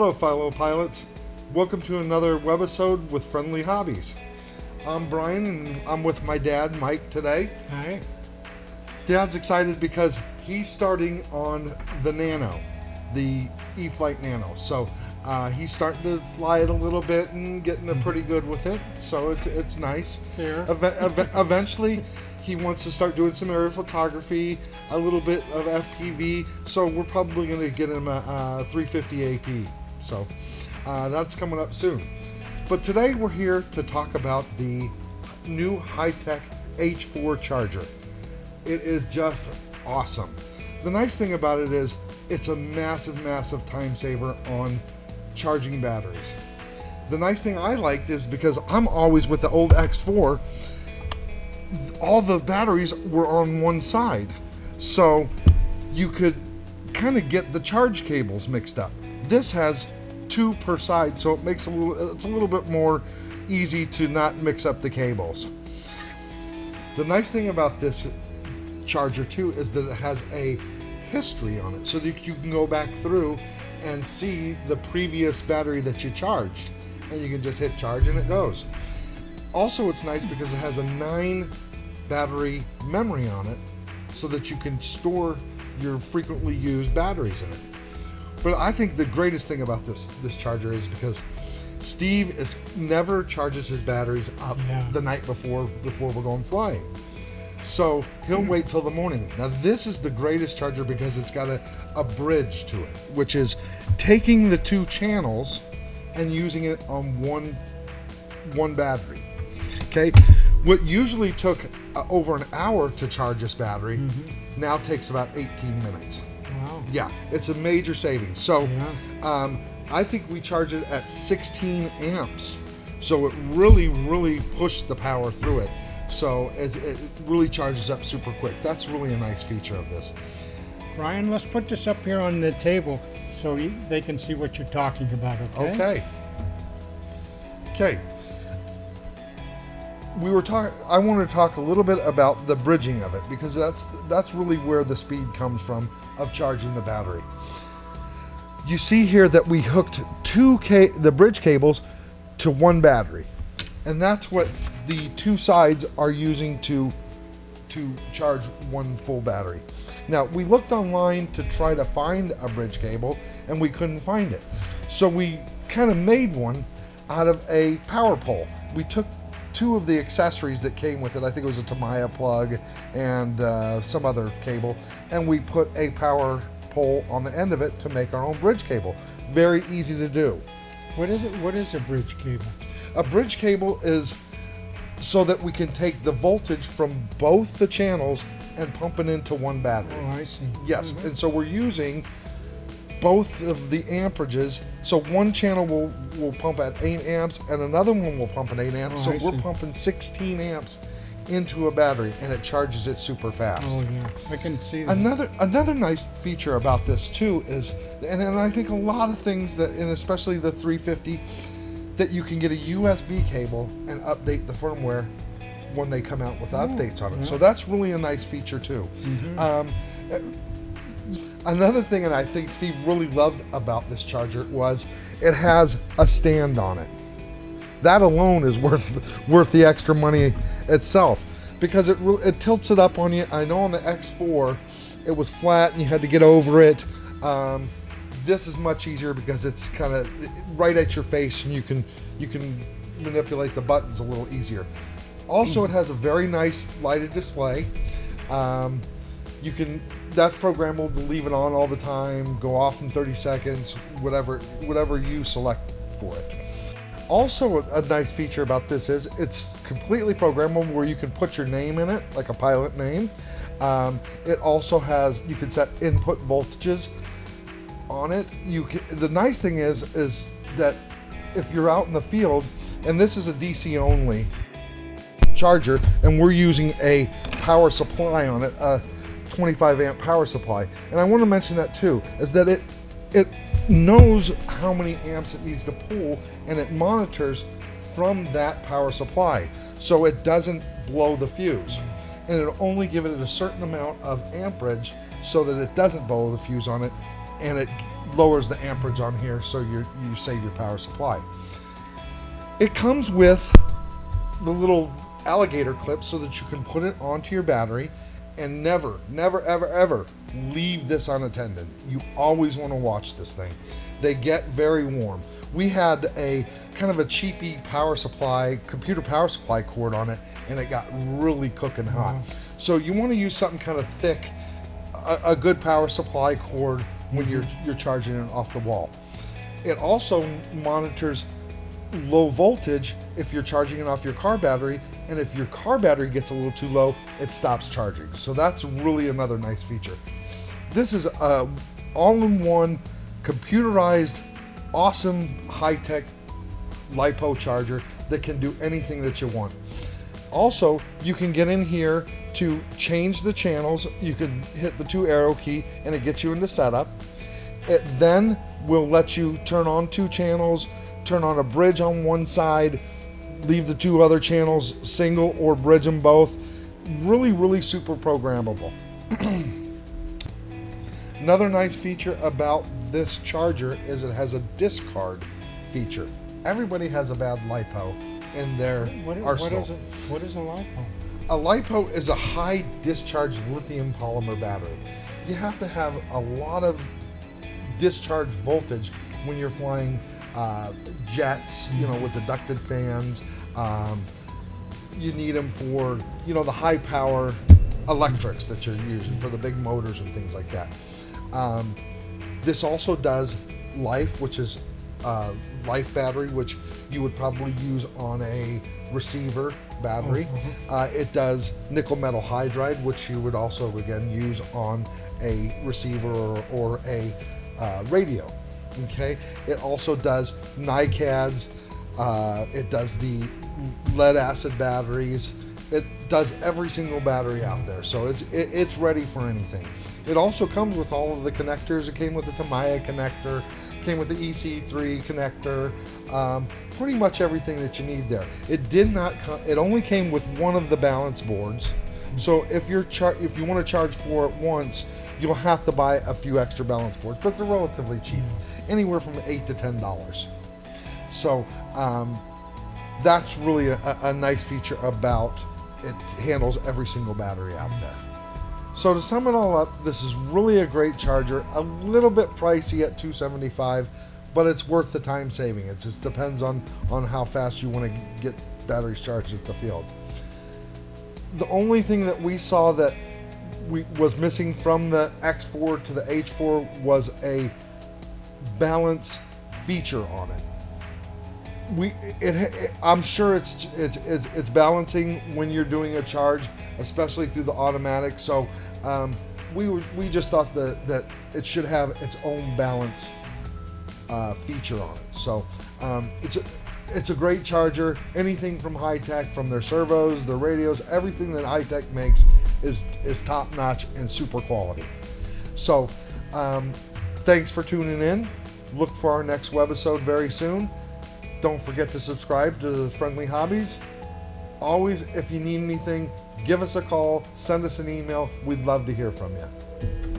Hello, fellow pilots. Welcome to another webisode with Friendly Hobbies. I'm Brian, and I'm with my dad, Mike, today. Hi. Dad's excited because he's starting on the Nano, the E-flite Nano. So he's starting to fly it a little bit and getting pretty good with it. So it's nice. Fair. Eventually, he wants to start doing some aerial photography, a little bit of FPV. So we're probably going to get him a 350 AP. So that's coming up soon. But today we're here to talk about the new Hitec H4 charger. It is just awesome. The nice thing about it is it's a massive time saver on charging batteries. The nice thing I liked is because I'm always with the old X4, all the batteries were on one side. So you could kind of get the charge cables mixed up. This has two per side, so it makes it's a little bit more easy to not mix up the cables. The nice thing about this charger too is that it has a history on it, so that you can go back through and see the previous battery that you charged, and you can just hit charge and it goes. Also, it's nice because it has a 9 battery memory on it, so that you can store your frequently used batteries in it. But I think the greatest thing about this charger is because Steve never charges his batteries up the night before we're going flying. So he'll wait till the morning. Now this is the greatest charger because it's got a bridge to it, which is taking the 2 channels and using it on one battery. Okay, what usually took over an hour to charge this battery now takes about 18 minutes. Wow. Yeah, it's a major savings. So I think we charge it at 16 amps. So it really pushed the power through it. So it really charges up super quick. That's really a nice feature of this. Brian, let's put this up here on the table so they can see what you're talking about, okay? Okay. I want to talk a little bit about the bridging of it, because that's really where the speed comes from of charging the battery. You see here that we hooked the bridge cables to one battery, and that's what the 2 sides are using to charge one full battery. Now, we looked online to try to find a bridge cable, and we couldn't find it. So we kind of made one out of a power pole. We took 2 of the accessories that came with it. I think it was a Tamiya plug and some other cable, and we put a power pole on the end of it to make our own bridge cable. Very easy to do. What is it? What is a bridge cable? A bridge cable is so that we can take the voltage from both the channels and pump it into one battery. Oh, I see. Yes, and so we're using both of the amperages. So one channel will pump at 8 amps and another one will pump at 8 amps. Oh, so we're pumping 16 amps into a battery, and it charges it super fast. Oh yeah, I can see that. Another nice feature about this too is, and I think a lot of things that, and especially the 350, that you can get a USB cable and update the firmware when they come out with updates on it. So that's really a nice feature too. Another thing that I think Steve really loved about this charger was it has a stand on it. That alone is worth the extra money itself, because it tilts it up on you. I know on the X4 it was flat and you had to get over it. This is much easier because it's kind of right at your face, and you can manipulate the buttons a little easier. Also, it has a very nice lighted display. That's programmable to leave it on all the time, go off in 30 seconds, whatever you select for it. Also, a nice feature about this is it's completely programmable, where you can put your name in it, like a pilot name. It also has, you can set input voltages on it. The nice thing is that if you're out in the field, and this is a DC only charger, and we're using a power supply on it, a 25 amp power supply. And I want to mention that too, is that it knows how many amps it needs to pull, and it monitors from that power supply, so it doesn't blow the fuse. And it'll only give it a certain amount of amperage so that it doesn't blow the fuse on it, and it lowers the amperage on here, so you save your power supply. It comes with the little alligator clip so that you can put it onto your battery and never, ever, ever leave this unattended. You always want to watch this thing. They get very warm. We had a kind of a cheapy power supply, computer power supply cord on it, and it got really cooking hot. So you want to use something kind of thick, a good power supply cord when you're charging it off the wall. It also monitors low voltage if you're charging it off your car battery, and if your car battery gets a little too low, it stops charging. So that's really another nice feature. This is a all-in-one computerized, awesome high-tech LiPo charger that can do anything that you want. Also, you can get in here to change the channels. You can hit the 2 arrow key and it gets you into setup. It then will let you turn on 2 channels, turn on a bridge on one side, leave the 2 other channels single, or bridge them both. Really super programmable. Another nice feature about this charger is it has a discard feature. Everybody has a bad LiPo in their arsenal. What is a LiPo? A LiPo is a high discharge lithium polymer battery. You have to have a lot of discharge voltage when you're flying jets, with the ducted fans. You need them for, the high power electrics that you're using for the big motors and things like that. This also does life, which is life battery, which you would probably use on a receiver battery. It does nickel metal hydride, which you would also again use on a receiver or a radio. Okay. It also does NiCads. It does the lead acid batteries. It does every single battery out there, so it's ready for anything. It also comes with all of the connectors. It came with the Tamiya connector, came with the EC3 connector, pretty much everything that you need there. It did not. It only came with one of the balance boards. So if you want to charge 4 at once, you'll have to buy a few extra balance boards, but they're relatively cheap, anywhere from $8 to $10. So that's really a nice feature about it. Handles every single battery out there. So to sum it all up, this is really a great charger. A little bit pricey at $275, but it's worth the time saving. It just depends on how fast you want to get batteries charged at the field. The only thing that we saw that was missing from the X4 to the H4 was a balance feature on it. I'm sure it's balancing when you're doing a charge, especially through the automatic. So we just thought that it should have its own balance feature on it. So it's a great charger. Anything from Hitec, from their servos, their radios, everything that Hitec makes is top notch and super quality. So thanks for tuning in. Look for our next webisode very soon. Don't forget to subscribe to Friendly Hobbies. Always, if you need anything, give us a call, send us an email. We'd love to hear from you.